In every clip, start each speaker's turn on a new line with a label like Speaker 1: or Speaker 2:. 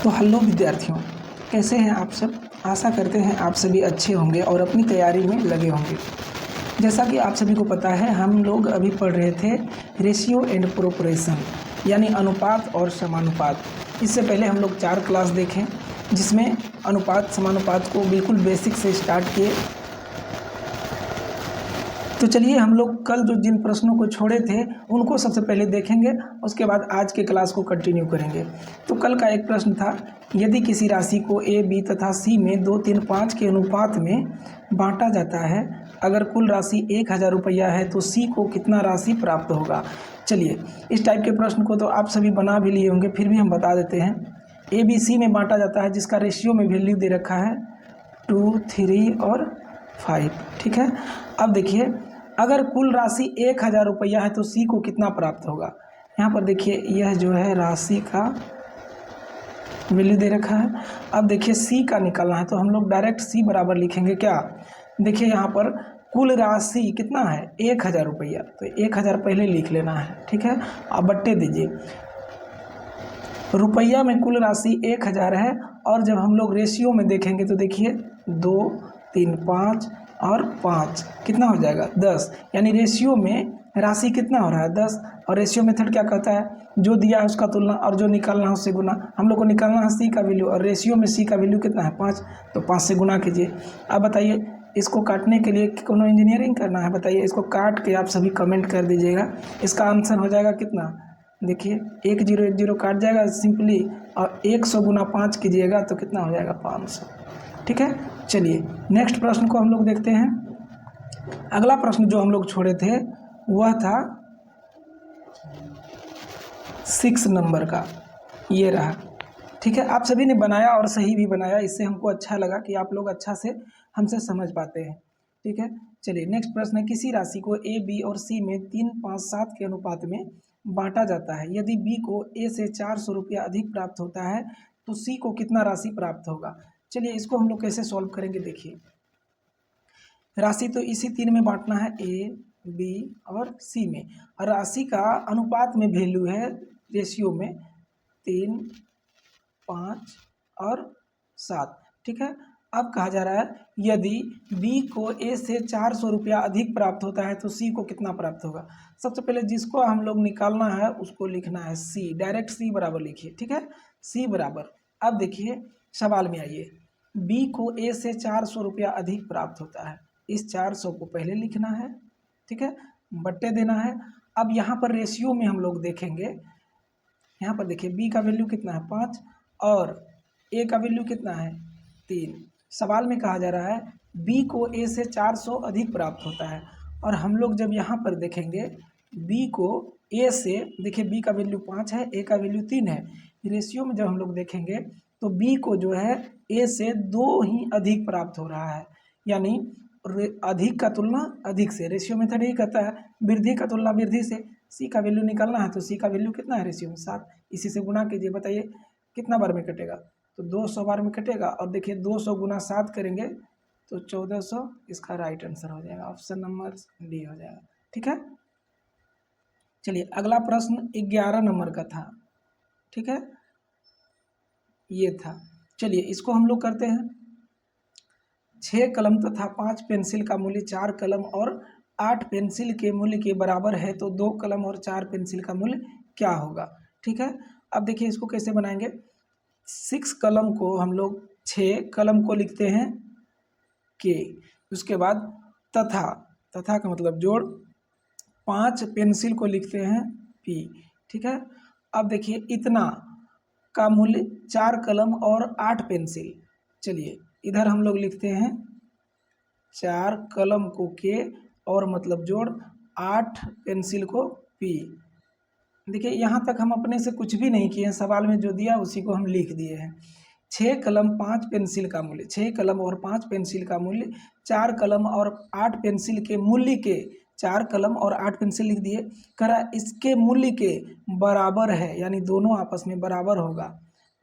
Speaker 1: तो हेलो विद्यार्थियों, कैसे हैं आप सब। आशा करते हैं आप सभी अच्छे होंगे और अपनी तैयारी में लगे होंगे। जैसा कि आप सभी को पता है, हम लोग अभी पढ़ रहे थे रेशियो एंड प्रोपोर्शन, यानी अनुपात और समानुपात। इससे पहले हम लोग 4 क्लास देखें, जिसमें अनुपात समानुपात को बिल्कुल बेसिक से स्टार्ट किए। तो चलिए हम लोग कल जो जिन प्रश्नों को छोड़े थे उनको सबसे पहले देखेंगे, उसके बाद आज के क्लास को कंटिन्यू करेंगे। तो कल का एक प्रश्न था, यदि किसी राशि को ए, बी तथा सी में 2, 3, 5 के अनुपात में बांटा जाता है, अगर कुल राशि 1000 रुपया है तो सी को कितना राशि प्राप्त होगा। चलिए, इस टाइप के प्रश्न को तो आप सभी बना भी लिए होंगे, फिर भी हम बता देते हैं। ए बी सी में बांटा जाता है, जिसका रेशियो में वैल्यू दे रखा है 2, 3 और 5। ठीक है, अब देखिए, अगर कुल राशि 1000 रुपया है तो सी को कितना प्राप्त होगा। यहाँ पर देखिए, यह जो है राशि का वैल्यू दे रखा है। अब देखिए सी का निकालना है, तो हम लोग डायरेक्ट सी बराबर लिखेंगे क्या। देखिए यहाँ पर कुल राशि कितना है 1000 रुपया, तो 1000 पहले लिख लेना है। ठीक है, अब बट्टे दीजिए, रुपया में कुल राशि 1000 है, और जब हम लोग रेशियो में देखेंगे तो देखिए 2, 3, 5 और 5 कितना हो जाएगा 10, यानी रेशियो में राशि कितना हो रहा है 10। और रेशियो मेथड क्या कहता है, जो दिया है उसका तुलना और जो निकालना है उससे गुना। हम लोग को निकालना है सी का वैल्यू, और रेशियो में सी का वैल्यू कितना है 5, तो 5 से गुना कीजिए। अब बताइए, इसको काटने के लिए कोनो इंजीनियरिंग करना है, बताइए। इसको काट के आप सभी कमेंट कर दीजिएगा। इसका आंसर हो जाएगा कितना, देखिए 1 0 1 0 काट जाएगा सिंपली, और 100 गुना 5 कीजिएगा तो कितना हो जाएगा 500। ठीक है, चलिए नेक्स्ट प्रश्न को हम लोग देखते हैं। अगला प्रश्न जो हम लोग छोड़े थे वह था 6 नंबर का, ये रहा। ठीक है, आप सभी ने बनाया और सही भी बनाया, इससे हमको अच्छा लगा कि आप लोग अच्छा से हमसे समझ पाते हैं। ठीक है, चलिए नेक्स्ट प्रश्न है, किसी राशि को ए, बी और सी में 3, 5, 7 के अनुपात में बांटा जाता है। यदि बी को ए से 400 रुपया अधिक प्राप्त होता है तो सी को कितना राशि प्राप्त होगा। चलिए इसको हम लोग कैसे सॉल्व करेंगे। देखिए, राशि तो इसी 3 में बांटना है, ए, बी और सी में, और राशि का अनुपात में वैल्यू है रेशियो में 3, 5 और 7। ठीक है, अब कहा जा रहा है यदि बी को ए से 400 रुपया अधिक प्राप्त होता है तो सी को कितना प्राप्त होगा। सबसे पहले जिसको हम लोग निकालना है उसको लिखना है सी, डायरेक्ट सी बराबर लिखिए। ठीक है, सी बराबर, अब देखिए सवाल में आइए, बी को ए से 400 रुपया अधिक प्राप्त होता है, इस 400 को पहले लिखना है। ठीक है, बट्टे देना है। अब यहाँ पर रेशियो में हम लोग देखेंगे, यहाँ पर देखिए बी का वैल्यू कितना है 5 और ए का वैल्यू कितना है 3। सवाल में कहा जा रहा है बी को ए से 400 अधिक प्राप्त होता है, और हम लोग जब यहाँ पर देखेंगे बी को ए से, देखिए बी का वैल्यू 5 है, ए का वैल्यू 3 है। रेशियो में जब हम लोग देखेंगे तो बी को जो है ए से 2 ही अधिक प्राप्त हो रहा है, यानी अधिक का तुलना अधिक से, रेशियो मेथड यही कहता है वृद्धि का तुलना वृद्धि से। सी का वैल्यू निकालना है, तो सी का वैल्यू कितना है रेशियो में 7, इसी से गुना कीजिए। बताइए कितना बार में कटेगा, तो 200 बार में कटेगा। और देखिए 200 गुना 7 करेंगे तो 1400, इसका राइट आंसर हो जाएगा, ऑप्शन नंबर डी हो जाएगा। ठीक है, चलिए अगला प्रश्न 11 नंबर का था। ठीक है, ये था। चलिए इसको हम लोग करते हैं। 6 कलम तथा 5 पेंसिल का मूल्य 4 कलम और 8 पेंसिल के मूल्य के बराबर है, तो 2 कलम और 4 पेंसिल का मूल्य क्या होगा। ठीक है, अब देखिए इसको कैसे बनाएंगे। 6 कलम को हम लोग 6 कलम को लिखते हैं के, उसके बाद तथा, तथा का मतलब जोड़, 5 पेंसिल को लिखते हैं पी। ठीक है, अब देखिए इतना का मूल्य 4 कलम और 8 पेंसिल। चलिए इधर हम लोग लिखते हैं 4 कलम को के और मतलब जोड़ 8 पेंसिल को पी। देखिए यहाँ तक हम अपने से कुछ भी नहीं किए हैं, सवाल में जो दिया उसी को हम लिख दिए हैं। 6 कलम 5 पेंसिल का मूल्य, 6 कलम और 5 पेंसिल का मूल्य 4 कलम और 8 पेंसिल के मूल्य के, 4 कलम और 8 पेंसिल लिख दिए, करा इसके मूल्य के बराबर है, यानी दोनों आपस में बराबर होगा।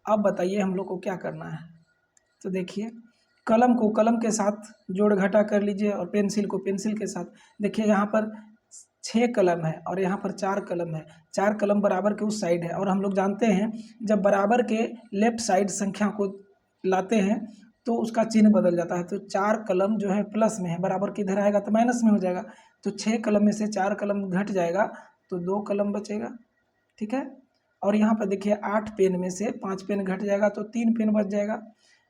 Speaker 1: अब बताइए हम लोग को क्या करना है। तो देखिए कलम को कलम के साथ जोड़ घटा कर लीजिए और पेंसिल को पेंसिल के साथ। देखिए यहाँ पर 6 कलम है और यहाँ पर 4 कलम है, 4 कलम बराबर के उस साइड है। और हम लोग जानते हैं जब बराबर के लेफ्ट साइड संख्या को लाते हैं तो उसका चिन्ह बदल जाता है। तो 4 कलम जो है प्लस में है, बराबर के इधर आएगा तो माइनस में हो जाएगा। तो 6 कलम में से 4 कलम घट जाएगा तो 2 कलम बचेगा, ठीक है। और यहाँ पर देखिए 8 पेन में से 5 पेन घट जाएगा तो 3 पेन बच जाएगा।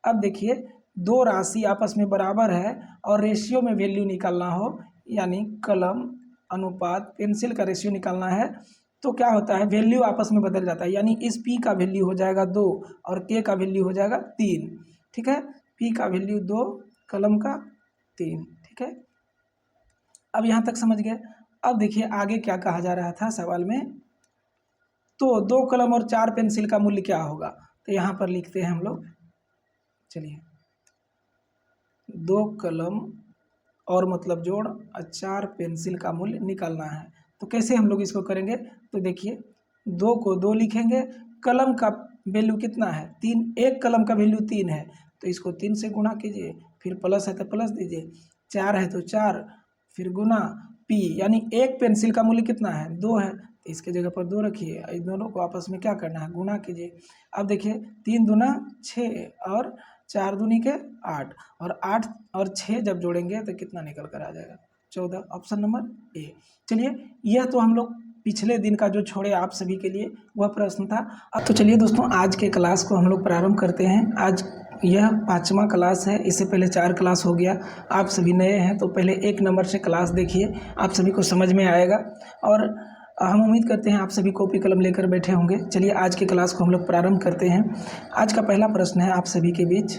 Speaker 1: अब देखिए दो राशि आपस में बराबर है और रेशियो में वैल्यू निकालना हो, यानी कलम अनुपात पेंसिल का रेशियो निकालना है, तो क्या होता है वैल्यू आपस में बदल जाता है। यानी इस P का वैल्यू हो जाएगा 2 और K का वैल्यू हो जाएगा 3, ठीक है। P का वैल्यू 2, कलम का 3, ठीक है। अब यहाँ तक समझ गए। अब देखिए आगे क्या कहा जा रहा था सवाल में, तो 2 कलम और 4 पेंसिल का मूल्य क्या होगा। तो यहाँ पर लिखते हैं हम लोग, चलिए 2 कलम और मतलब जोड़ और 4 पेंसिल का मूल्य निकालना है। तो कैसे हम लोग इसको करेंगे, तो देखिए 2 को 2 लिखेंगे, कलम का वैल्यू कितना है 3, एक कलम का वैल्यू 3 है तो इसको 3 से गुणा कीजिए, फिर प्लस है तो प्लस दीजिए, 4 है तो 4, फिर गुना P, यानी एक पेंसिल का मूल्य कितना है 2 है तो इसके जगह पर 2 रखिए। इस दोनों को आपस में क्या करना है गुणा कीजिए। अब देखिए 3 दूना 6 और 4 दूनी के 8, और 8 और 6 जब जोड़ेंगे तो कितना निकल कर आ जाएगा 14, ऑप्शन नंबर ए। चलिए यह तो हम लोग पिछले दिन का जो छोड़े आप सभी के लिए वह प्रश्न था। अब तो चलिए दोस्तों आज के क्लास को हम लोग प्रारंभ करते हैं। आज यह 5वां क्लास है, इससे पहले 4 क्लास हो गया। आप सभी नए हैं तो पहले 1 नंबर से क्लास देखिए, आप सभी को समझ में आएगा और हम उम्मीद करते हैं आप सभी कॉपी कलम लेकर बैठे होंगे। चलिए आज के क्लास को हम लोग प्रारंभ करते हैं। आज का पहला प्रश्न है आप सभी के बीच,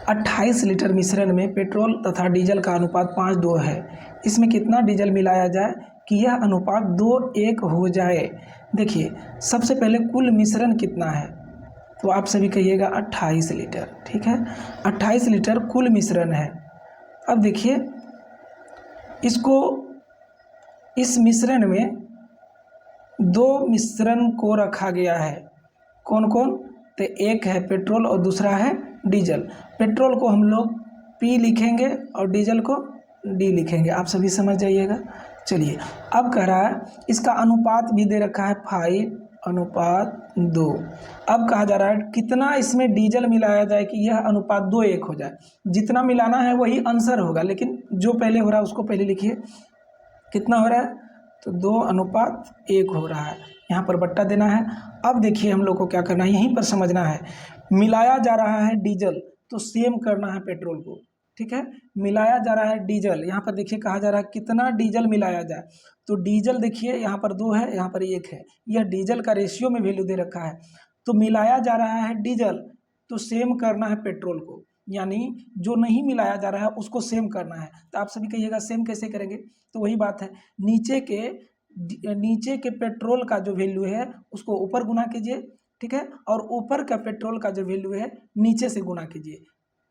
Speaker 1: 28 लीटर मिश्रण में पेट्रोल तथा डीजल का अनुपात 5:2 है। इसमें कितना डीजल मिलाया जाए कि यह अनुपात 2:1 हो जाए। देखिए सबसे पहले कुल मिश्रण कितना है, तो आप सभी कहिएगा 28 लीटर, ठीक है। 28 लीटर कुल मिश्रण है। अब देखिए इस मिश्रण में 2 मिश्रण को रखा गया है, कौन कौन, तो एक है पेट्रोल और दूसरा है डीजल। पेट्रोल को हम लोग P लिखेंगे और डीजल को D लिखेंगे, आप सभी समझ जाइएगा। चलिए अब कह रहा है इसका अनुपात भी दे रखा है 5:2। अब कहा जा रहा है कितना इसमें डीजल मिलाया जाए कि यह अनुपात 2:1 हो जाए। जितना मिलाना है वही आंसर होगा, लेकिन जो पहले हो रहा है उसको पहले लिखिए। कितना हो रहा है, तो 2:1 हो रहा है, यहाँ पर बट्टा देना है। अब देखिए हम लोग को क्या करना है, यहीं पर समझना है। मिलाया जा रहा है डीजल तो सेम करना है पेट्रोल को, ठीक है। मिलाया जा रहा है डीजल, यहाँ पर देखिए कहा जा रहा है कितना डीजल मिलाया जाए, तो डीजल देखिए यहाँ पर 2 है, यहाँ पर 1 है, यह डीजल का रेशियो में वैल्यू दे रखा है। तो मिलाया जा रहा है डीजल तो सेम करना है पेट्रोल को, यानी जो नहीं मिलाया जा रहा है उसको सेम करना है। तो आप सभी कहिएगा सेम कैसे करेंगे, तो वही बात है, नीचे के पेट्रोल का जो वैल्यू है उसको ऊपर गुना कीजिए, ठीक है, और ऊपर का पेट्रोल का जो वैल्यू है नीचे से गुना कीजिए।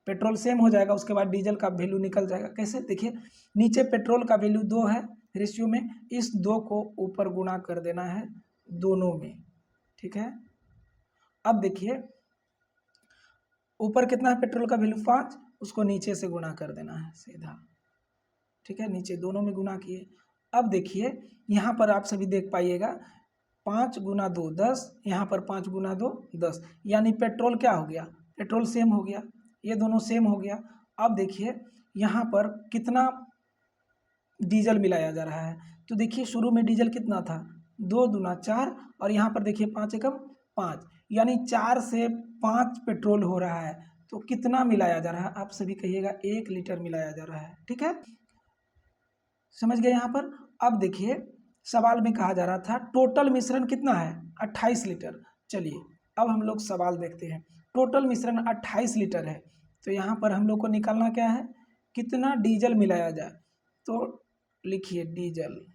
Speaker 1: पेट्रोल सेम हो जाएगा, उसके बाद डीजल का वैल्यू निकल जाएगा। कैसे, देखिए नीचे पेट्रोल का वैल्यू 2 है रेशियो में, इस 2 को ऊपर गुना कर देना है दोनों में, ठीक है। अब देखिए ऊपर कितना है पेट्रोल का वैल्यू 5, उसको नीचे से गुना कर देना है सीधा, ठीक है, नीचे दोनों में गुना किए। अब देखिए यहाँ पर आप सभी देख पाइएगा 5 गुना 2 10, यहाँ पर 5 गुना 2 10, यानी पेट्रोल क्या हो गया, पेट्रोल सेम हो गया, ये दोनों सेम हो गया। अब देखिए यहाँ पर कितना डीजल मिलाया जा रहा है, तो देखिए शुरू में डीजल कितना था 2 दूना 4, और यहाँ पर देखिए 5 एकम 5, यानी 4 से 5 पेट्रोल हो रहा है। तो कितना मिलाया जा रहा है, आप सभी कहिएगा 1 लीटर मिलाया जा रहा है, ठीक है, समझ गए यहाँ पर। अब देखिए सवाल में कहा जा रहा था टोटल मिश्रण कितना है 28 लीटर। चलिए अब हम लोग सवाल देखते हैं। टोटल मिश्रण 28 लीटर है, तो यहाँ पर हम लोग को निकालना क्या है, कितना डीजल मिलाया जाए। तो लिखिए डीजल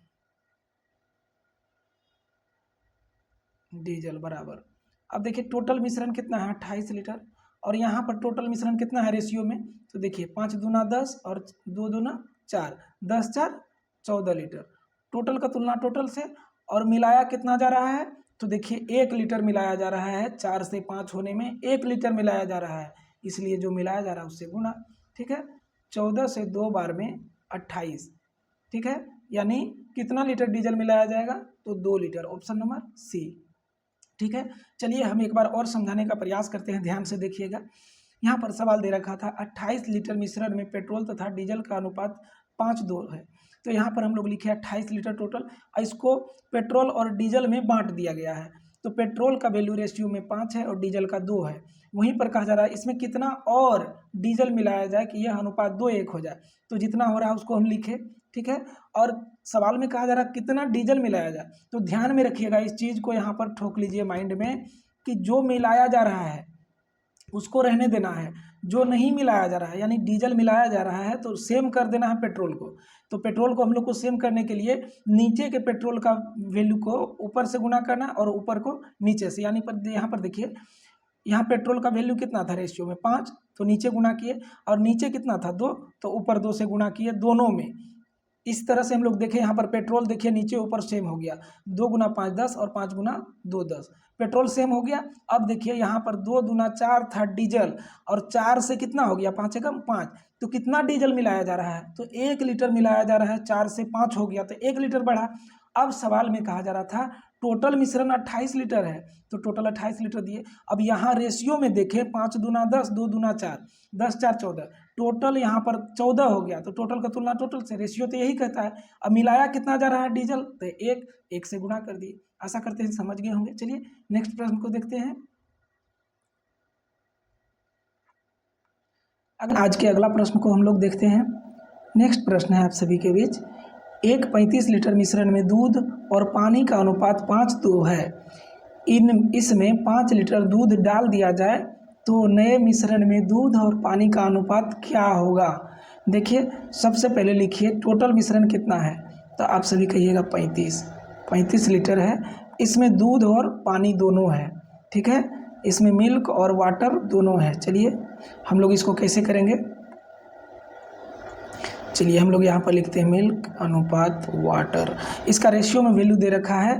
Speaker 1: बराबर, अब देखिए टोटल मिश्रण कितना है 28 लीटर, और यहाँ पर टोटल मिश्रण कितना है रेशियो में, तो देखिए 5 दूना 10 और 2 दूना 4, 10 4 14 लीटर। टोटल का तुलना टोटल से, और मिलाया कितना जा रहा है, तो देखिए 1 लीटर मिलाया जा रहा है, 4 से 5 होने में 1 लीटर मिलाया जा रहा है, इसलिए जो मिलाया जा रहा है उससे गुना, ठीक है। 14 से 2 बार में 28, ठीक है, यानी कितना लीटर डीजल मिलाया जाएगा, तो 2 लीटर, ऑप्शन नंबर सी। ठीक है, चलिए हम एक बार और समझाने का प्रयास करते हैं, ध्यान से देखिएगा। यहाँ पर सवाल दे रखा था 28 लीटर मिश्रण में पेट्रोल तथा डीजल का अनुपात 5:2 है। तो यहाँ पर हम लोग लिखे 28 लीटर टोटल, इसको पेट्रोल और डीजल में बांट दिया गया है। तो पेट्रोल का वैल्यू रेशियो में 5 है और डीजल का 2 है। वहीं पर कहा जा रहा है इसमें कितना और डीजल मिलाया जाए कि यह अनुपात 2:1 हो जाए। तो जितना हो रहा है उसको हम लिखे, ठीक है। और सवाल में कहा जा रहा है कितना डीजल मिलाया जाए, तो ध्यान में रखिएगा इस चीज़ को, यहाँ पर ठोक लीजिए माइंड में कि जो मिलाया जा रहा है उसको रहने देना है, जो नहीं मिलाया जा रहा है यानी डीजल मिलाया जा रहा है तो सेम कर देना है पेट्रोल को। तो पेट्रोल को हम लोग को सेम करने के लिए नीचे के पेट्रोल का वैल्यू को ऊपर से गुना करना और ऊपर को नीचे से, यानी पर यहाँ पर देखिए, यहाँ पेट्रोल का वैल्यू कितना था रेशियो में 5, तो नीचे गुना किए, और नीचे कितना था 2, तो ऊपर 2 से गुना किए दोनों में। इस तरह से हम लोग देखें, यहाँ पर पेट्रोल देखिए नीचे ऊपर सेम हो गया, 2 गुना 5 10 और 5 गुना 2 10, पेट्रोल सेम हो गया। अब देखिए यहाँ पर 2 दूना 4 था डीजल, और 4 से कितना हो गया, 5 एकम 5, तो कितना डीजल मिलाया जा रहा है, तो 1 लीटर मिलाया जा रहा है। 4 से 5 हो गया तो 1 लीटर बढ़ा। अब सवाल में कहा जा रहा था टोटल मिश्रण 28 लीटर है, तो टोटल 28 लीटर दिए। अब यहाँ रेशियो में देखें, 5 दूना 10, 2 दूना 4, 10 4 14, टोटल यहाँ पर 14 हो गया। तो टोटल का तुलना टोटल से, रेशियो तो यही कहता है। अब मिलाया कितना जा रहा है डीजल, तो 1 से गुणा कर दिए। आशा करते हैं समझ गए होंगे। चलिए नेक्स्ट प्रश्न को देखते हैं। आज के अगला प्रश्न को हम लोग देखते हैं। नेक्स्ट प्रश्न है आप सभी के बीच, एक 35 लीटर मिश्रण में दूध और पानी का अनुपात 5:2 है। इसमें 5 लीटर दूध डाल दिया जाए तो नए मिश्रण में दूध और पानी का अनुपात क्या होगा। देखिए सबसे पहले लिखिए टोटल मिश्रण कितना है, तो आप सभी कहिएगा 35 लीटर है। इसमें दूध और पानी दोनों है, ठीक है। इसमें मिल्क और वाटर दोनों है। चलिए हम लोग इसको कैसे करेंगे, चलिए हम लोग यहाँ पर लिखते हैं मिल्क अनुपात वाटर। इसका रेशियो में वैल्यू दे रखा है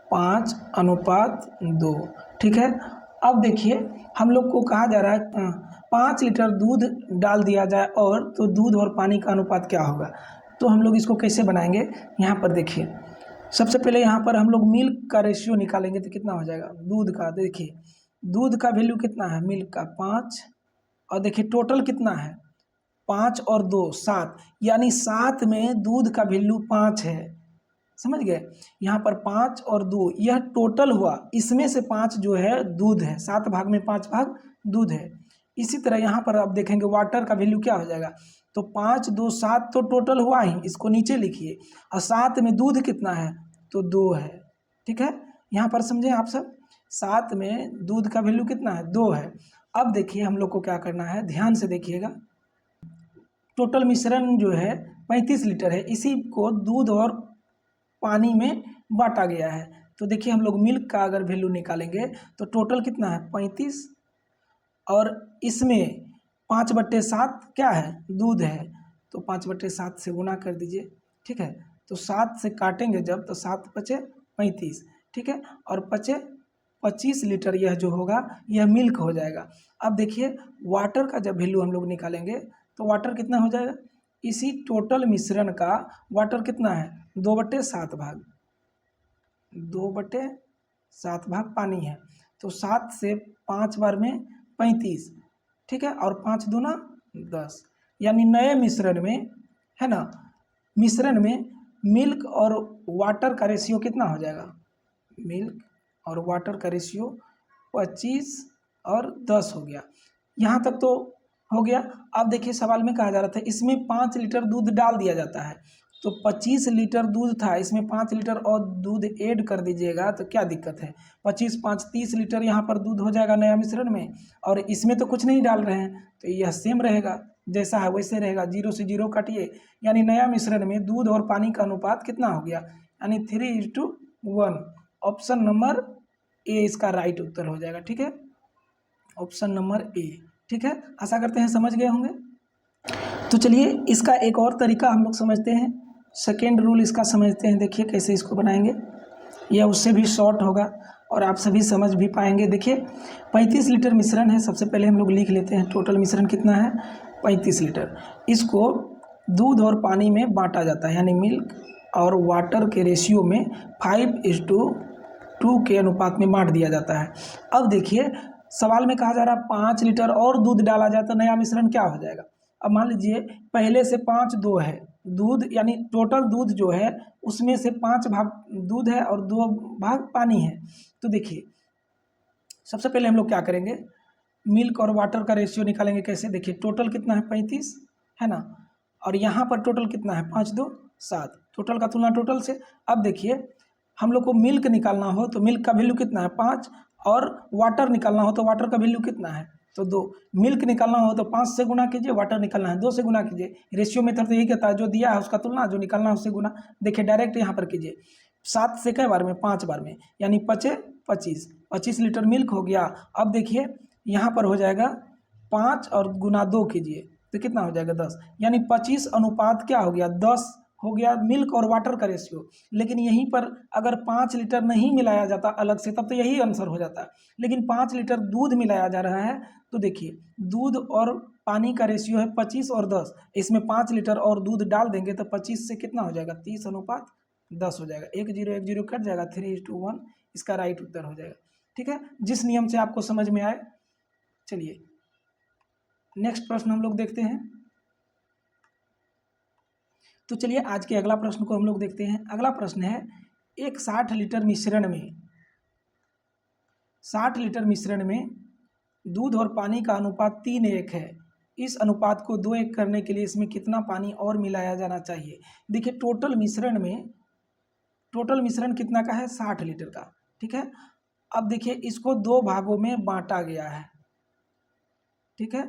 Speaker 1: 5:2, ठीक है। अब देखिए हम लोग को कहा जा रहा है 5 लीटर दूध डाल दिया जाए और, तो दूध और पानी का अनुपात क्या होगा। तो हम लोग इसको कैसे बनाएंगे, यहाँ पर देखिए सबसे पहले यहाँ पर हम लोग मिल्क का रेशियो निकालेंगे तो कितना हो जाएगा, दूध का। देखिए दूध का वैल्यू कितना है, मिल्क का 5, और देखिए टोटल कितना है 5 और 2 7, यानी 7 में दूध का वैल्यू 5 है, समझ गए। यहाँ पर 5 और 2 यह टोटल हुआ, इसमें से 5 जो है दूध है, 7 भाग में 5 भाग दूध है। इसी तरह यहाँ पर आप देखेंगे वाटर का वैल्यू क्या हो जाएगा, तो 5 2 7 तो टोटल हुआ ही, इसको नीचे लिखिए, और 7 में दूध कितना है, तो 2 है, ठीक है। यहाँ पर समझें आप सब, 7 में दूध का वैल्यू कितना है, 2 है। अब देखिए हम लोग को क्या करना है, ध्यान से देखिएगा। टोटल मिश्रण जो है 35 लीटर है, इसी को दूध और पानी में बांटा गया है। तो देखिए हम लोग मिल्क का अगर वैल्यू निकालेंगे तो टोटल कितना है 35, और इसमें 5/7 क्या है, दूध है, तो 5/7 से गुना कर दीजिए, ठीक है। तो 7 से काटेंगे जब, तो 7 × 35, ठीक है, और 25 लीटर यह जो होगा यह मिल्क हो जाएगा। अब देखिए वाटर का जब वैल्यू हम लोग निकालेंगे तो वाटर कितना हो जाएगा, इसी टोटल मिश्रण का वाटर कितना है 2/7 भाग, 2/7 भाग पानी है। तो 7 से 5 बार में 35, ठीक है, और 5 दूना 10, यानी नए मिश्रण में, है ना, मिश्रण में मिल्क और वाटर का रेशियो कितना हो जाएगा, मिल्क और वाटर का रेशियो 25 और 10 हो गया। यहाँ तक तो हो गया। अब देखिए सवाल में कहा जा रहा था इसमें 5 लीटर दूध डाल दिया जाता है, तो 25 लीटर दूध था, इसमें 5 लीटर और दूध ऐड कर दीजिएगा तो क्या दिक्कत है, 25 5 30 लीटर यहाँ पर दूध हो जाएगा नया मिश्रण में, और इसमें तो कुछ नहीं डाल रहे हैं तो यह सेम रहेगा, जैसा है वैसे रहेगा, 0 से 0 काटिए, यानी नया मिश्रण में दूध और पानी का अनुपात कितना हो गया, यानी 3:1। ऑप्शन नंबर ए इसका राइट उत्तर हो जाएगा, ठीक है, ऑप्शन नंबर ए, ठीक है। आशा करते हैं समझ गए होंगे। तो चलिए इसका एक और तरीका हम लोग समझते हैं, सेकेंड रूल इसका समझते हैं। देखिए कैसे इसको बनाएंगे, यह उससे भी शॉर्ट होगा और आप सभी समझ भी पाएंगे। देखिए 35 लीटर मिश्रण है, सबसे पहले हम लोग लिख लेते हैं टोटल मिश्रण कितना है 35 लीटर। इसको दूध और पानी में बांटा जाता है, यानी मिल्क और वाटर के रेशियो में 5:2 के अनुपात में बांट दिया जाता है। अब देखिए सवाल में कहा जा रहा है 5 लीटर और दूध डाला जाए तो नया मिश्रण क्या हो जाएगा। अब मान लीजिए पहले से 5 2 है दूध, यानी टोटल दूध जो है उसमें से 5 भाग दूध है और 2 भाग पानी है। तो देखिए सबसे पहले हम लोग क्या करेंगे, मिल्क और वाटर का रेशियो निकालेंगे। कैसे, देखिए टोटल कितना है 35 है ना, और यहाँ पर टोटल कितना है 5 2 7, टोटल का तुलना टोटल से। अब देखिए हम लोग को मिल्क निकालना हो तो मिल्क का वैल्यू कितना है 5, और वाटर निकालना हो तो वाटर का वैल्यू कितना है तो 2। मिल्क निकालना हो तो 5 से गुना कीजिए, वाटर निकालना है 2 से गुना कीजिए। रेशियो मेथड तो यही कहता है, जो दिया है उसका तुलना, जो निकालना है उससे गुना। देखिए डायरेक्ट यहाँ पर कीजिए, 7 से कई बार में 5 बार में, यानी 25 लीटर मिल्क हो गया। अब देखिए यहाँ पर हो जाएगा 5 और गुना 2 कीजिए तो कितना हो जाएगा 10, यानी 25 अनुपात क्या हो गया 10 हो गया मिल्क और वाटर का रेशियो। लेकिन यहीं पर अगर 5 लीटर नहीं मिलाया जाता अलग से तब तो यही आंसर हो जाता, लेकिन 5 लीटर दूध मिलाया जा रहा है। तो देखिए दूध और पानी का रेशियो है 25 और 10, इसमें 5 लीटर और दूध डाल देंगे तो 25 से कितना हो जाएगा 30 अनुपात 10 हो जाएगा। 1 0 1 0 कट जाएगा, 3:1 इसका राइट उत्तर हो जाएगा। ठीक है, जिस नियम से आपको समझ में आए। चलिए नेक्स्ट प्रश्न हम लोग देखते हैं। तो चलिए आज के अगला प्रश्न को हम लोग देखते हैं। अगला प्रश्न है, एक 60 लीटर मिश्रण में 60 लीटर मिश्रण में दूध और पानी का अनुपात 3:1 है। इस अनुपात को 2:1 करने के लिए इसमें कितना पानी और मिलाया जाना चाहिए। देखिए टोटल मिश्रण कितना का है 60 लीटर का। ठीक है, अब देखिए इसको 2 भागों में बांटा गया है। ठीक है,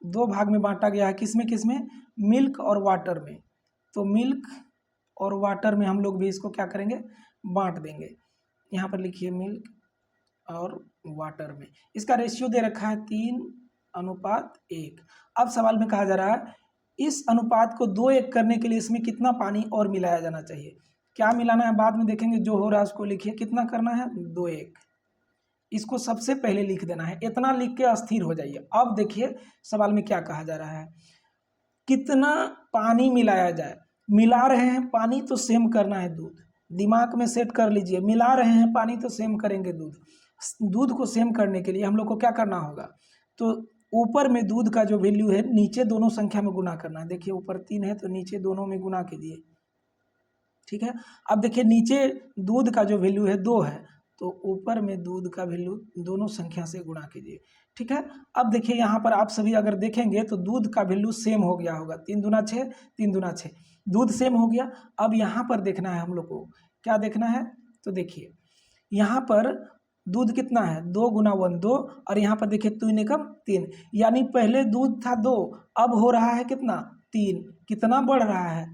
Speaker 1: 2 भाग में बांटा गया है, किसमें किसमें, मिल्क और वाटर में। तो मिल्क और वाटर में हम लोग भी इसको क्या करेंगे, बांट देंगे। यहाँ पर लिखिए मिल्क और वाटर में, इसका रेशियो दे रखा है 3:1। अब सवाल में कहा जा रहा है इस अनुपात को 2:1 करने के लिए इसमें कितना पानी और मिलाया जाना चाहिए। क्या मिलाना है बाद में देखेंगे, जो हो रहा है उसको लिखिए, कितना करना है 2:1, इसको सबसे पहले लिख देना है। इतना लिख के अस्थिर हो जाइए। अब देखिए सवाल में क्या कहा जा रहा है, कितना पानी मिलाया जाए। मिला रहे हैं पानी तो सेम करना है दूध, दिमाग में सेट कर लीजिए, मिला रहे हैं पानी तो सेम करेंगे दूध को सेम करने के लिए हम लोग को क्या करना होगा, तो ऊपर में दूध का जो वैल्यू है नीचे दोनों संख्या में गुना करना है। देखिए ऊपर 3 है तो नीचे दोनों में गुना कीजिए। ठीक है, अब देखिए नीचे दूध का जो वैल्यू है 2 है तो ऊपर में दूध का वैल्यू दोनों संख्या से गुणा कीजिए। ठीक है, अब देखिए यहाँ पर आप सभी अगर देखेंगे तो दूध का वैल्यू सेम हो गया होगा, 3 दूना 6, 3 दूना 6, दूध सेम हो गया। अब यहाँ पर देखना है हम लोग को, क्या देखना है, तो देखिए यहाँ पर दूध कितना है 2 गुना 1 2, और यहाँ पर देखिए 3 एकम 3, यानी पहले दूध था 2 अब हो रहा है कितना 3, कितना बढ़ रहा है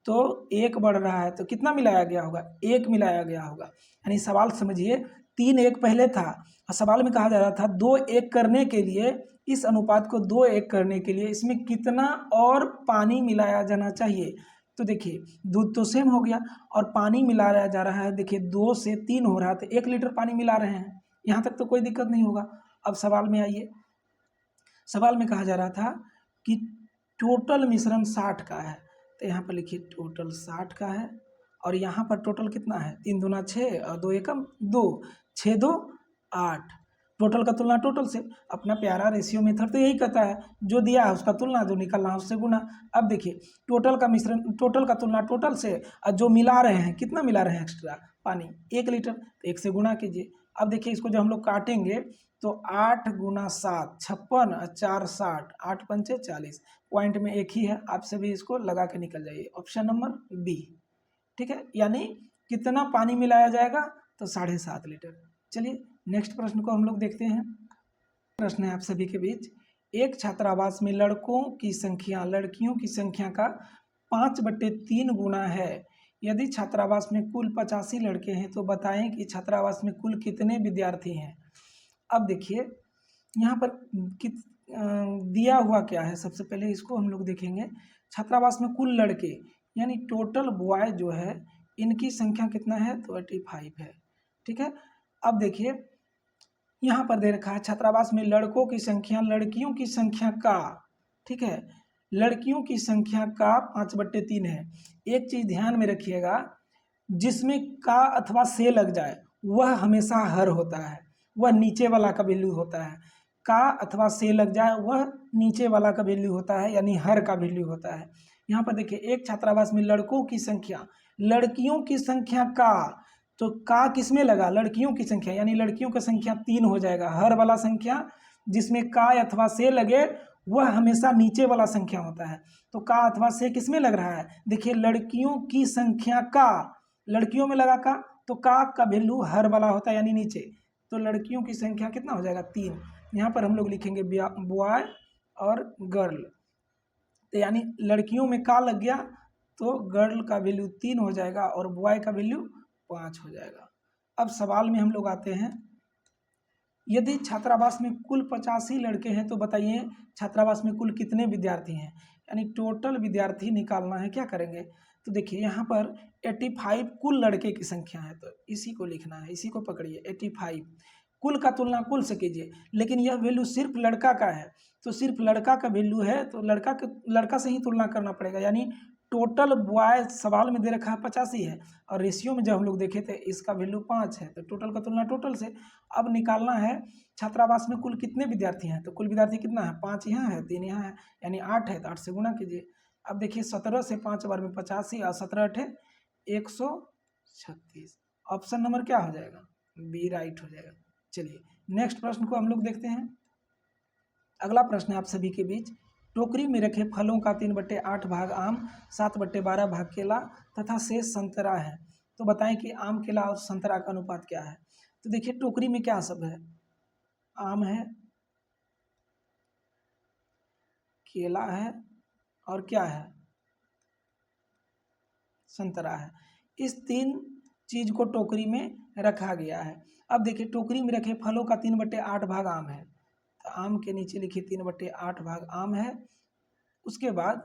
Speaker 1: तो 1 बढ़ रहा है। तो कितना मिलाया गया होगा 1 मिलाया गया होगा, यानी सवाल समझिए 3:1 पहले था और सवाल में कहा जा रहा था 2:1 करने के लिए, इस अनुपात को 2:1 करने के लिए इसमें कितना और पानी मिलाया जाना चाहिए। तो देखिए दूध तो सेम हो गया और पानी मिलाया जा रहा है, देखिए 2 से 3 हो रहा है तो 1 लीटर पानी मिला रहे हैं, यहाँ तक तो कोई दिक्कत नहीं होगा। अब सवाल में आइए, सवाल में कहा जा रहा था कि टोटल मिश्रण 60 का है, तो यहाँ पर लिखिए टोटल 60 का है, और यहाँ पर टोटल कितना है 3 दूना 6 और 2 एकम 2, 6 2 8, टोटल का तुलना टोटल से। अपना प्यारा रेशियो मेथड तो यही कहता है, जो दिया है उसका तुलना, जो निकलना है उससे गुना। अब देखिए टोटल का मिश्रण, टोटल का तुलना टोटल से, और जो मिला रहे हैं कितना मिला रहे हैं एक्स्ट्रा पानी 1 लीटर, तो 1 से गुना कीजिए। अब देखिए इसको जो हम लोग काटेंगे तो 8 गुना 7 56 और 4 60, 8 पंचे 40, पॉइंट में एक ही है, आप सभी इसको लगा के निकल जाइए, ऑप्शन नंबर बी। ठीक है, यानी कितना पानी मिलाया जाएगा तो 7.5 लीटर। चलिए नेक्स्ट प्रश्न को हम लोग देखते हैं। प्रश्न है आप सभी के बीच, एक छात्रावास में लड़कों की संख्या लड़कियों की संख्या का 5/3 गुना है। यदि छात्रावास में कुल 85 लड़के हैं तो बताएं कि छात्रावास में कुल कितने विद्यार्थी हैं। अब देखिए यहाँ पर दिया हुआ क्या है, सबसे पहले इसको हम लोग देखेंगे। छात्रावास में कुल लड़के यानी टोटल बॉय जो है इनकी संख्या कितना है तो 85 है। ठीक है, अब देखिए यहाँ पर दे रखा है छात्रावास में लड़कों की संख्या लड़कियों की संख्या का, ठीक है, लड़कियों की संख्या का 5/3 है। एक चीज़ ध्यान में रखिएगा, जिसमें का अथवा से लग जाए वह हमेशा हर होता है, वह नीचे वाला का वैल्यू होता है। का अथवा से लग जाए वह नीचे वाला का वैल्यू होता है, यानी हर का वैल्यू होता है। यहाँ पर देखिए, एक छात्रावास में लड़कों की संख्या, लड़कियों की संख्या का, तो का किसमें लगा, लड़कियों की संख्या, यानी लड़कियों की संख्या 3 हो जाएगा। हर वाला संख्या जिसमें का अथवा से लगे वह हमेशा नीचे वाला संख्या होता है। तो का अथवा से किसमें लग रहा है, देखिए लड़कियों की संख्या का, लड़कियों में लगा का, तो का वैल्यू हर वाला होता है यानी नीचे। तो लड़कियों की संख्या कितना हो जाएगा, 3। यहाँ पर हम लोग लिखेंगे बॉय और गर्ल, तो यानी लड़कियों में का लग गया तो गर्ल का वैल्यू 3 हो जाएगा और बॉय का वैल्यू 5 हो जाएगा। अब सवाल में हम लोग आते हैं, यदि छात्रावास में कुल 85 लड़के हैं तो बताइए छात्रावास में कुल कितने विद्यार्थी हैं, यानी टोटल विद्यार्थी निकालना है। क्या करेंगे, तो देखिए यहाँ पर 85 कुल लड़के की संख्या है, तो इसी को लिखना है, इसी को पकड़िए 85। कुल का तुलना कुल से कीजिए, लेकिन यह वैल्यू सिर्फ लड़का का है, तो सिर्फ लड़का का वैल्यू है तो लड़का से ही तुलना करना पड़ेगा। यानी टोटल बॉय सवाल में दे रखा है 85 है, और रेशियो में जब हम लोग देखे थे इसका वैल्यू 5 है, तो टोटल का तुलना टोटल से। अब निकालना है छात्रावास में कुल कितने विद्यार्थी हैं, तो कुल विद्यार्थी कितना है, 5 यहाँ है, 3 यहाँ है, यानी 8 है, तो 8 से गुणा कीजिए। अब देखिए 17 से 5 बार में 85 और 17 अठे 136। ऑप्शन नंबर क्या हो जाएगा, बी राइट हो जाएगा। चलिए नेक्स्ट प्रश्न को हम लोग देखते हैं। अगला प्रश्न है आप सभी के बीच, टोकरी में रखे फलों का 3/8 भाग आम, 7/12 भाग केला तथा शेष संतरा है, तो बताएं कि आम, केला और संतरा का अनुपात क्या है। तो देखिए टोकरी में क्या सब है, आम है, केला है और क्या है, संतरा है। इस 3 चीज को टोकरी में रखा गया है। अब देखिए टोकरी में रखे फलों का 3/8 भाग आम है, तो आम के नीचे लिखिए 3/8 भाग आम है। उसके बाद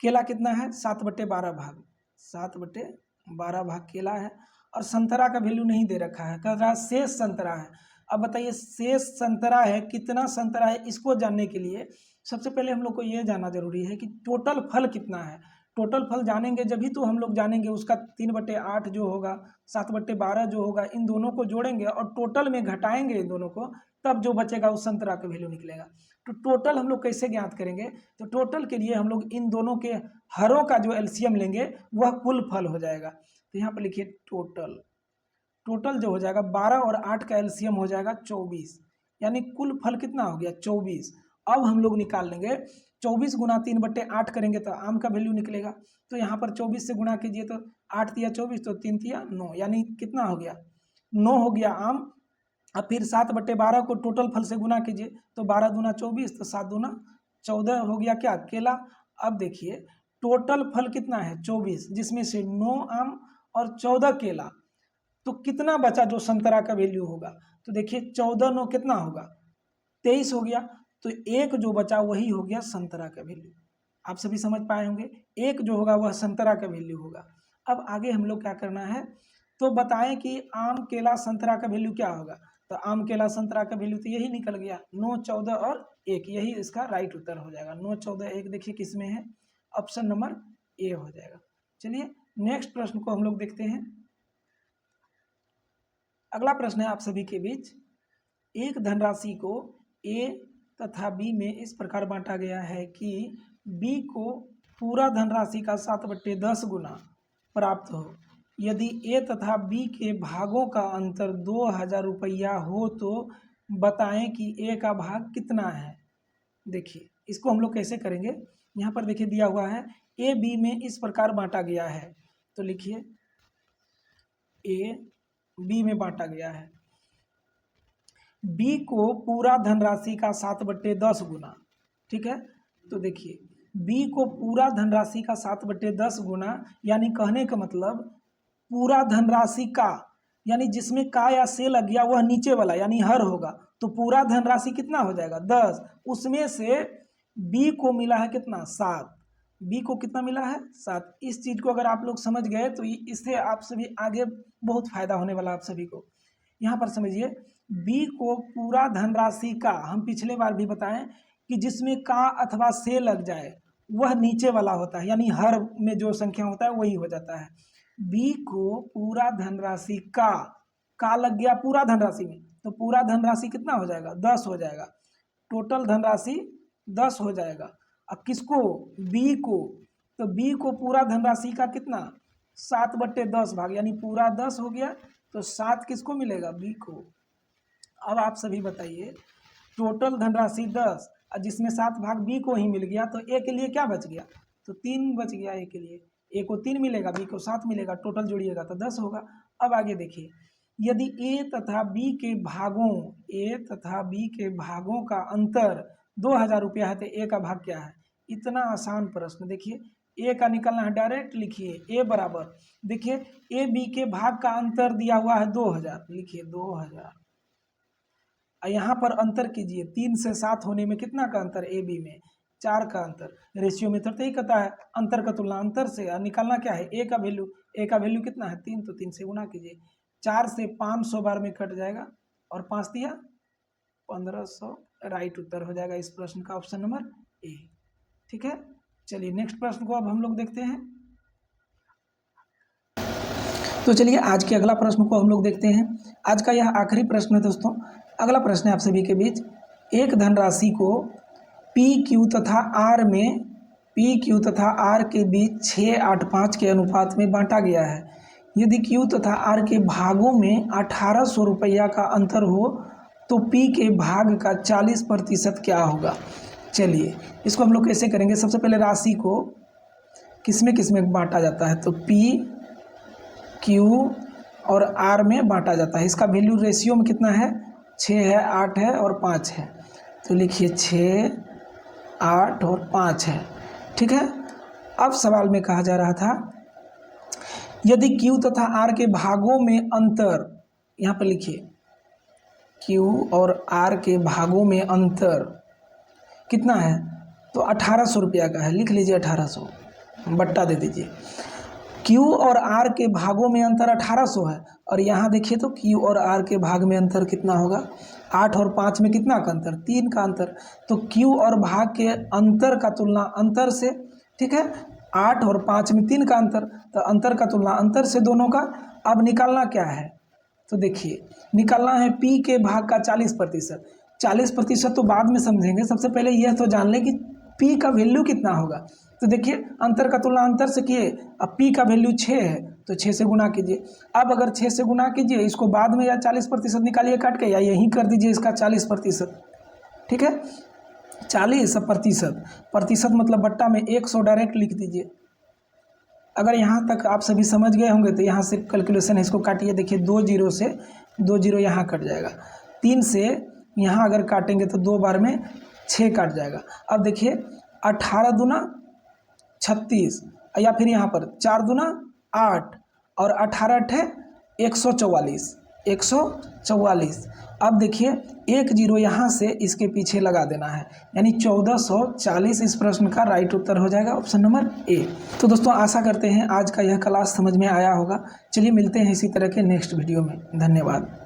Speaker 1: केला कितना है, 7/12 भाग, 7/12 भाग केला है। और संतरा का वैल्यू नहीं दे रखा है, कह रहा है शेष संतरा है। अब बताइए शेष संतरा है, कितना संतरा है, इसको जानने के लिए सबसे पहले हम लोग को ये जानना जरूरी है कि टोटल फल कितना है। टोटल फल जानेंगे जभी तो हम लोग जानेंगे उसका 3/8 जो होगा, 7/12 जो होगा, इन दोनों को जोड़ेंगे और टोटल में घटाएंगे इन दोनों को, तब जो बचेगा उस संतरा का वैल्यू निकलेगा। तो टोटल हम लोग कैसे ज्ञात करेंगे, तो टोटल के लिए हम लोग इन दोनों के हरों का जो एलसीएम लेंगे वह कुल फल हो जाएगा। तो यहाँ पर लिखिए टोटल, टोटल जो हो जाएगा 12 और 8 का एलसीएम हो जाएगा 24, यानी कुल फल कितना हो गया 24। अब हम लोग निकाल लेंगे 24 गुना 3/8 करेंगे तो आम का वैल्यू निकलेगा। तो यहाँ पर 24 से गुणा कीजिए तो 8 तिया 24, तो 3 तिया 9, यानी कितना हो गया 9 हो गया आम। अब फिर 7/12 को टोटल फल से गुना कीजिए तो 12 दूना 24, तो 7 दूना 14 हो गया क्या, केला। अब देखिए टोटल फल कितना है 24, जिसमें से 9 आम और 14 केला, तो कितना बचा जो संतरा का वैल्यू होगा, तो देखिए 14 9 कितना होगा 23 हो गया। तो एक जो बचा वही हो गया संतरा का वैल्यू। आप सभी समझ पाए होंगे, एक जो होगा वह संतरा का वैल्यू होगा। अब आगे हम लोग क्या करना है, तो बताएं कि आम, केला, संतरा का वैल्यू क्या होगा। तो आम, केला, संतरा का वैल्यू तो यही निकल गया 9 14 और 1, यही इसका राइट उत्तर हो जाएगा। 9 14 1 देखिए किस में है, ऑप्शन नंबर ए हो जाएगा। चलिए नेक्स्ट प्रश्न को हम लोग देखते हैं। अगला प्रश्न है आप सभी के बीच, एक धनराशि को ए तथा बी में इस प्रकार बांटा गया है कि बी को पूरा धनराशि का 7/10 गुना प्राप्त हो। यदि ए तथा बी के भागों का अंतर 2000 रुपया हो तो बताएं कि ए का भाग कितना है। देखिए इसको हम लोग कैसे करेंगे, यहाँ पर देखिए दिया हुआ है ए बी में इस प्रकार बांटा गया है, तो लिखिए ए बी में बांटा गया है। बी को पूरा धनराशि का 7/10 गुना, ठीक है। तो देखिए बी को पूरा धनराशि का 7/10 गुना, यानी कहने का मतलब पूरा धनराशि का, यानी जिसमें का या से लग गया वह नीचे वाला यानी हर होगा, तो पूरा धनराशि कितना हो जाएगा 10, उसमें से बी को मिला है कितना 7, बी को कितना मिला है 7। इस चीज को अगर आप लोग समझ गए तो इससे आप सभी आगे बहुत फायदा होने वाला आप सभी को। यहाँ पर समझिए बी को पूरा धनराशि का, हम पिछले बार भी बताएं कि जिसमें का अथवा से लग जाए वह नीचे वाला होता है, यानी हर में जो संख्या होता है वही हो जाता है। बी को पूरा धनराशि का लग गया पूरा धनराशि में, तो पूरा धनराशि कितना हो जाएगा 10 हो जाएगा, टोटल धनराशि 10 हो जाएगा। अब किसको बी को, तो बी को पूरा धनराशि का कितना 7/10 भाग, यानी पूरा 10 हो गया, तो 7 किसको मिलेगा बी को। अब आप सभी बताइए टोटल धनराशि 10 और जिसमें 7 भाग बी को ही मिल गया, तो ए के लिए क्या बच गया, तो 3 बच गया ए के लिए, ए को 3 मिलेगा बी को 7 मिलेगा, टोटल जोड़िएगा तो 10 होगा। अब आगे देखिए, यदि ए तथा बी के भागों का अंतर 2000 रुपया है तो ए का भाग क्या है। इतना आसान प्रश्न, देखिए ए का निकलना है, डायरेक्ट लिखिए ए बराबर, देखिए ए बी के भाग का अंतर दिया हुआ है 2000, लिखिए 2000, यहाँ पर अंतर कीजिए 3 से 7 होने में कितना का अंतर, ए बी में 4 का अंतर, रेशियो मेथड तो ही कहता है अंतर का तुलना अंतर से, और निकालना क्या है ए का वैल्यू कितना है 3, तो 3 से गुना कीजिए, 4 से 500 बार में कट जाएगा और 5 दिया 1500, राइट उत्तर हो जाएगा इस प्रश्न का ऑप्शन नंबर ए। ठीक है, चलिए नेक्स्ट प्रश्न को अब हम लोग देखते हैं। तो चलिए आज के अगला प्रश्न को हम लोग देखते हैं। आज का यह आखिरी प्रश्न है दोस्तों। अगला प्रश्न है आप सभी के बीच, एक धनराशि को पी क्यू तथा आर के बीच 685 के अनुपात में बांटा गया है। यदि क्यू तथा आर के भागों में 1800 रुपया का अंतर हो तो पी के भाग का 40% क्या होगा। चलिए इसको हम लोग कैसे करेंगे, सबसे पहले राशि को किस में बांटा जाता है, तो पी क्यू और आर में बांटा जाता है। इसका वैल्यू रेशियो में कितना है 6 है, 8 है और 5 है, तो लिखिए 6, 8 और 5 है। ठीक है, अब सवाल में कहा जा रहा था यदि क्यू तथा आर के भागों में अंतर, यहाँ पर लिखिए क्यू और आर के भागों में अंतर कितना है, तो 1800 रुपया का है, लिख लीजिए 1800, बट्टा दे दीजिए। क्यू और आर के भागों में अंतर 1800 है, और यहाँ देखिए तो क्यू और आर के भाग में अंतर कितना होगा, 8 और 5 में कितना का अंतर, 3 का अंतर, तो क्यू और भाग के अंतर का तुलना अंतर से। ठीक है, 8 और 5 में 3 का अंतर, तो अंतर का तुलना अंतर से दोनों का। अब निकालना क्या है, तो देखिए निकालना है पी के भाग का 40%। 40% तो बाद में समझेंगे, सबसे पहले यह तो जान लें कि पी का वैल्यू कितना होगा। तो देखिए अंतर का तुलना अंतर से किए, अब पी का वैल्यू 6 है तो 6 से गुना कीजिए। अब अगर 6 से गुना कीजिए, इसको बाद में या 40% निकालिए काट के, या यहीं कर दीजिए इसका 40%। ठीक है, 40% मतलब बट्टा में 100 डायरेक्ट लिख दीजिए। अगर यहाँ तक आप सभी समझ गए होंगे तो यहाँ से कैलकुलेशन है, इसको काटिए, देखिए 2 जीरो से 2 जीरो यहाँ कट जाएगा, 3 से यहाँ अगर काटेंगे तो 2 बार में 6 काट जाएगा। अब देखिए 18 दूना 36, या फिर यहाँ पर 4 दूना 8 और 18 अठे 144। अब देखिए 1 जीरो यहाँ से इसके पीछे लगा देना है, यानी 1440 इस प्रश्न का राइट उत्तर हो जाएगा ऑप्शन नंबर ए। तो दोस्तों आशा करते हैं आज का यह क्लास समझ में आया होगा। चलिए मिलते हैं इसी तरह के नेक्स्ट वीडियो में, धन्यवाद।